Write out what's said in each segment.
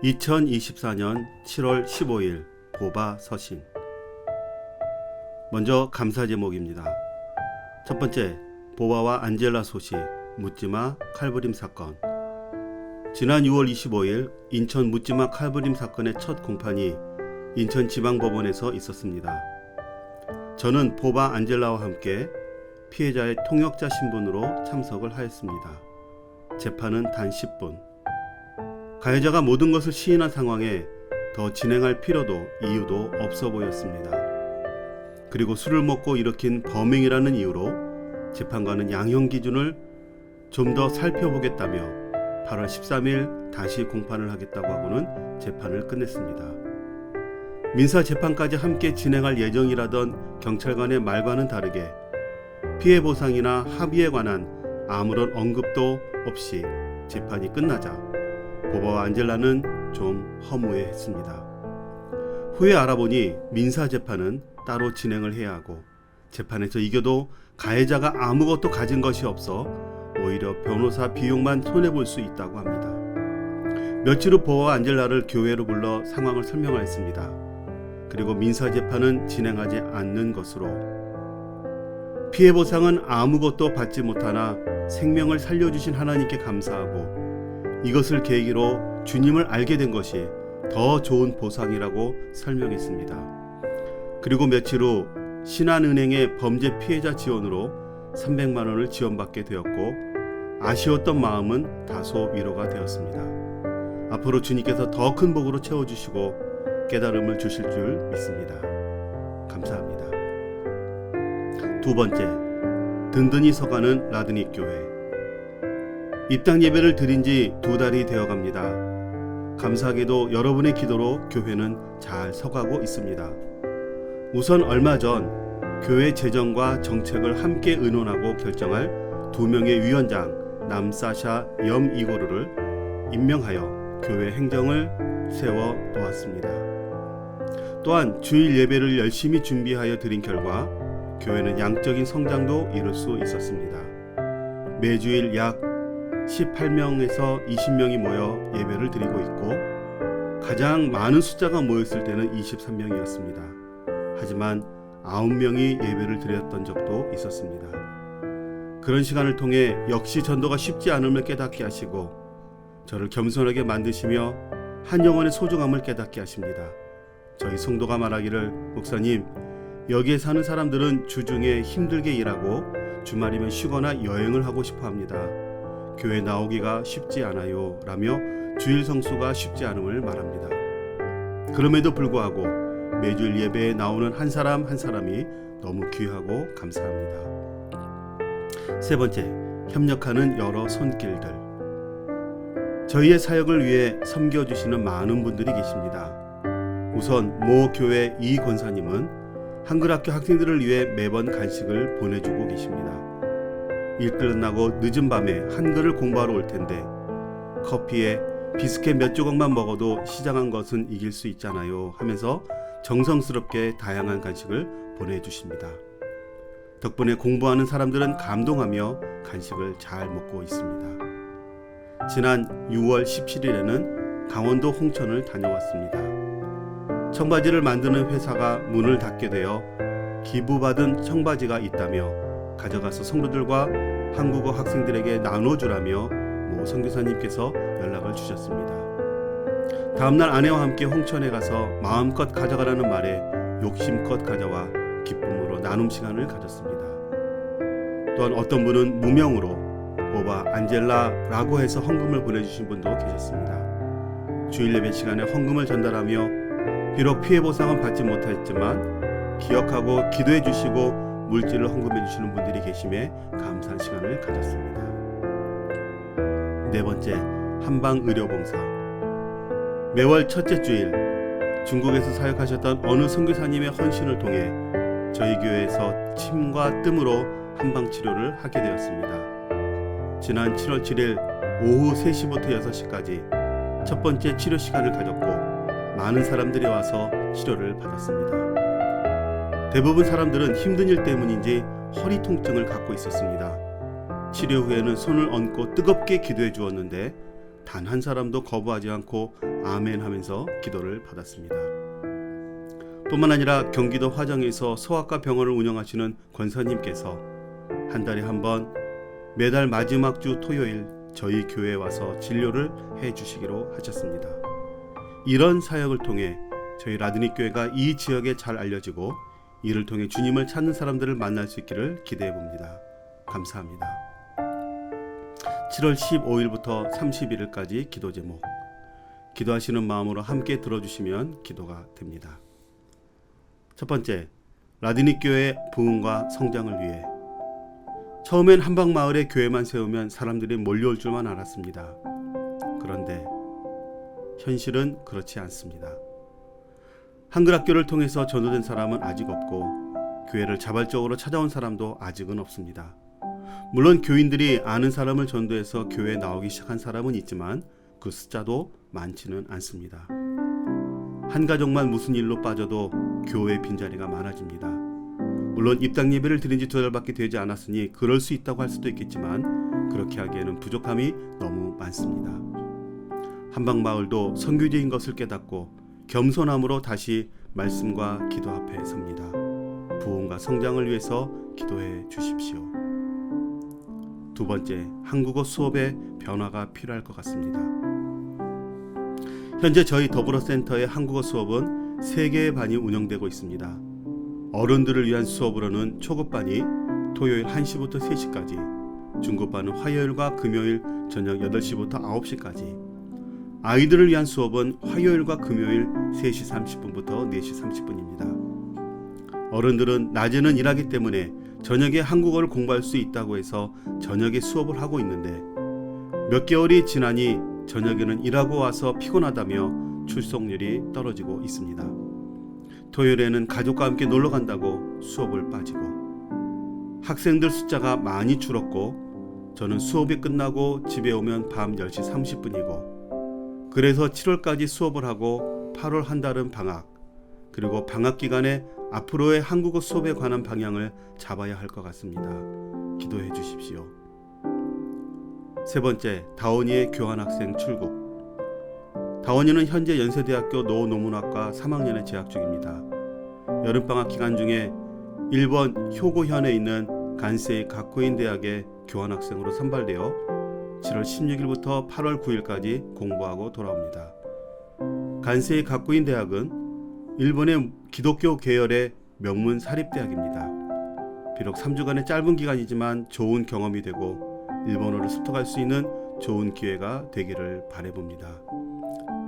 2024년 7월 15일 보바 서신. 먼저 감사 제목입니다. 첫 번째, 보바와 안젤라 소식, 묻지마 칼부림 사건. 지난 6월 25일 인천 묻지마 칼부림 사건의 첫 공판이 인천지방법원에서 있었습니다. 저는 보바 안젤라와 함께 피해자의 통역자 신분으로 참석을 하였습니다. 재판은 단 10분. 가해자가 모든 것을 시인한 상황에 더 진행할 필요도 이유도 없어 보였습니다. 그리고 술을 먹고 일으킨 범행이라는 이유로 재판관은 양형 기준을 좀 더 살펴보겠다며 8월 13일 다시 공판을 하겠다고 하고는 재판을 끝냈습니다. 민사 재판까지 함께 진행할 예정이라던 경찰관의 말과는 다르게 피해 보상이나 합의에 관한 아무런 언급도 없이 재판이 끝나자 보바와 안젤라는 좀 허무해했습니다. 후에 알아보니 민사 재판은 따로 진행을 해야 하고 재판에서 이겨도 가해자가 아무것도 가진 것이 없어 오히려 변호사 비용만 손해볼 수 있다고 합니다. 며칠 후 보바와 안젤라를 교회로 불러 상황을 설명하였습니다. 그리고 민사 재판은 진행하지 않는 것으로 피해 보상은 아무것도 받지 못하나 생명을 살려주신 하나님께 감사하고 이것을 계기로 주님을 알게 된 것이 더 좋은 보상이라고 설명했습니다. 그리고 며칠 후 신한은행의 범죄 피해자 지원으로 300만 원을 지원받게 되었고 아쉬웠던 마음은 다소 위로가 되었습니다. 앞으로 주님께서 더 큰 복으로 채워주시고 깨달음을 주실 줄 믿습니다. 감사합니다. 두 번째, 든든히 서가는 라드닉 교회. 입당 예배를 드린 지 2달이 되어갑니다. 감사하게도 여러분의 기도로 교회는 잘 서가고 있습니다. 우선 얼마 전 교회 재정과 정책을 함께 의논하고 결정할 2명의 위원장 남사샤 염 이고르를 임명하여 교회 행정을 세워 놓았습니다. 또한 주일 예배를 열심히 준비하여 드린 결과 교회는 양적인 성장도 이룰 수 있었습니다. 매주일 약 18명에서 20명이 모여 예배를 드리고 있고 가장 많은 숫자가 모였을 때는 23명이었습니다. 하지만 9명이 예배를 드렸던 적도 있었습니다. 그런 시간을 통해 역시 전도가 쉽지 않음을 깨닫게 하시고 저를 겸손하게 만드시며 한 영혼의 소중함을 깨닫게 하십니다. 저희 성도가 말하기를, 목사님, 여기에 사는 사람들은 주중에 힘들게 일하고 주말이면 쉬거나 여행을 하고 싶어 합니다. 교회 나오기가 쉽지 않아요 라며 주일 성수가 쉽지 않음을 말합니다. 그럼에도 불구하고 매주일 예배에 나오는 한 사람 한 사람이 너무 귀하고 감사합니다. 세 번째, 협력하는 여러 손길들. 저희의 사역을 위해 섬겨주시는 많은 분들이 계십니다. 우선 모 교회 이 권사님은 한글학교 학생들을 위해 매번 간식을 보내주고 계십니다. 일 끝나고 늦은 밤에 한글을 공부하러 올 텐데 커피에 비스켓 몇 조각만 먹어도 시장한 것은 이길 수 있잖아요 하면서 정성스럽게 다양한 간식을 보내주십니다. 덕분에 공부하는 사람들은 감동하며 간식을 잘 먹고 있습니다. 지난 6월 17일에는 강원도 홍천을 다녀왔습니다. 청바지를 만드는 회사가 문을 닫게 되어 기부받은 청바지가 있다며 가져가서 성도들과 한국어 학생들에게 나눠주라며 모 선교사님께서 연락을 주셨습니다. 다음날 아내와 함께 홍천에 가서 마음껏 가져가라는 말에 욕심껏 가져와 기쁨으로 나눔 시간을 가졌습니다. 또한 어떤 분은 무명으로 보바 안젤라라고 해서 헌금을 보내주신 분도 계셨습니다. 주일 예배 시간에 헌금을 전달하며 비록 피해 보상은 받지 못했지만 기억하고 기도해 주시고 물질을 헌금해 주시는 분들이 계심에 감사한 시간을 가졌습니다. 네 번째, 한방의료봉사. 매월 첫째 주일 중국에서 사역하셨던 어느 선교사님의 헌신을 통해 저희 교회에서 침과 뜸으로 한방치료를 하게 되었습니다. 지난 7월 7일 오후 3시부터 6시까지 첫 번째 치료 시간을 가졌고 많은 사람들이 와서 치료를 받았습니다. 대부분 사람들은 힘든 일 때문인지 허리 통증을 갖고 있었습니다. 치료 후에는 손을 얹고 뜨겁게 기도해 주었는데 단 한 사람도 거부하지 않고 아멘 하면서 기도를 받았습니다. 뿐만 아니라 경기도 화정에서 소아과 병원을 운영하시는 권사님께서 한 달에 한 번 매달 마지막 주 토요일 저희 교회에 와서 진료를 해주시기로 하셨습니다. 이런 사역을 통해 저희 라드니 교회가 이 지역에 잘 알려지고 이를 통해 주님을 찾는 사람들을 만날 수 있기를 기대해 봅니다. 감사합니다. 7월 15일부터 31일까지 기도 제목, 기도하시는 마음으로 함께 들어주시면 기도가 됩니다. 첫 번째, 라드니 교회의 부흥과 성장을 위해. 처음엔 한방마을에 교회만 세우면 사람들이 몰려올 줄만 알았습니다. 그런데 현실은 그렇지 않습니다. 한글학교를 통해서 전도된 사람은 아직 없고 교회를 자발적으로 찾아온 사람도 아직은 없습니다. 물론 교인들이 아는 사람을 전도해서 교회에 나오기 시작한 사람은 있지만 그 숫자도 많지는 않습니다. 한 가족만 무슨 일로 빠져도 교회 빈자리가 많아집니다. 물론 입당 예배를 드린 지 2달밖에 되지 않았으니 그럴 수 있다고 할 수도 있겠지만 그렇게 하기에는 부족함이 너무 많습니다. 한방마을도 선교제인 것을 깨닫고 겸손함으로 다시 말씀과 기도 앞에 섭니다. 부흥과 성장을 위해서 기도해 주십시오. 두 번째, 한국어 수업의 변화가 필요할 것 같습니다. 현재 저희 더불어센터의 한국어 수업은 3개의 반이 운영되고 있습니다. 어른들을 위한 수업으로는 초급반이 토요일 1시부터 3시까지, 중급반은 화요일과 금요일 저녁 8시부터 9시까지, 아이들을 위한 수업은 화요일과 금요일 3시 30분부터 4시 30분입니다. 어른들은 낮에는 일하기 때문에 저녁에 한국어를 공부할 수 있다고 해서 저녁에 수업을 하고 있는데 몇 개월이 지나니 저녁에는 일하고 와서 피곤하다며 출석률이 떨어지고 있습니다. 토요일에는 가족과 함께 놀러 간다고 수업을 빠지고 학생들 숫자가 많이 줄었고 저는 수업이 끝나고 집에 오면 밤 10시 30분이고 그래서 7월까지 수업을 하고 8월 한 달은 방학, 그리고 방학 기간에 앞으로의 한국어 수업에 관한 방향을 잡아야 할 것 같습니다. 기도해 주십시오. 세 번째, 다원이의 교환학생 출국. 다원이는 현재 연세대학교 노노문학과 3학년에 재학 중입니다. 여름방학 기간 중에 일본 효고현에 있는 간세이 가쿠인 대학에 교환학생으로 선발되어 7월 16일부터 8월 9일까지 공부하고 돌아옵니다. 간세이 가쿠인 대학은 일본의 기독교 계열의 명문 사립대학입니다. 비록 3주간의 짧은 기간이지만 좋은 경험이 되고 일본어를 습득할 수 있는 좋은 기회가 되기를 바라봅니다.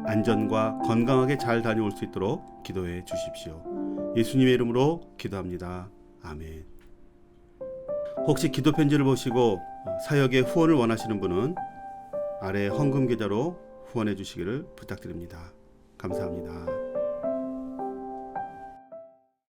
안전과 건강하게 잘 다녀올 수 있도록 기도해 주십시오. 예수님의 이름으로 기도합니다. 아멘. 혹시 기도 편지를 보시고 사역에 후원을 원하시는 분은 아래 헌금 계좌로 후원해 주시기를 부탁드립니다. 감사합니다.